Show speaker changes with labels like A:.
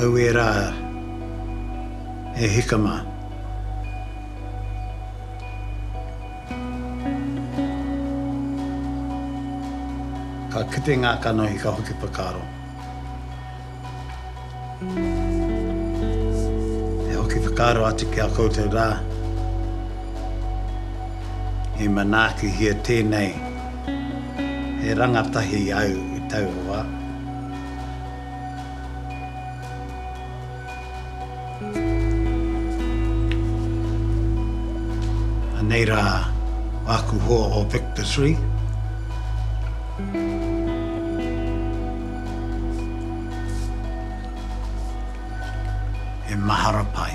A: au e rā e hikama. Ka kite ngā kanohi ka hoki whakaaro. E hoki whakaaro ati ki a koutou rā. E manaaki hia tēnei. E rangatahi au i tau wā. Nei rā wāku hoa o Victor 3. E mahara pai.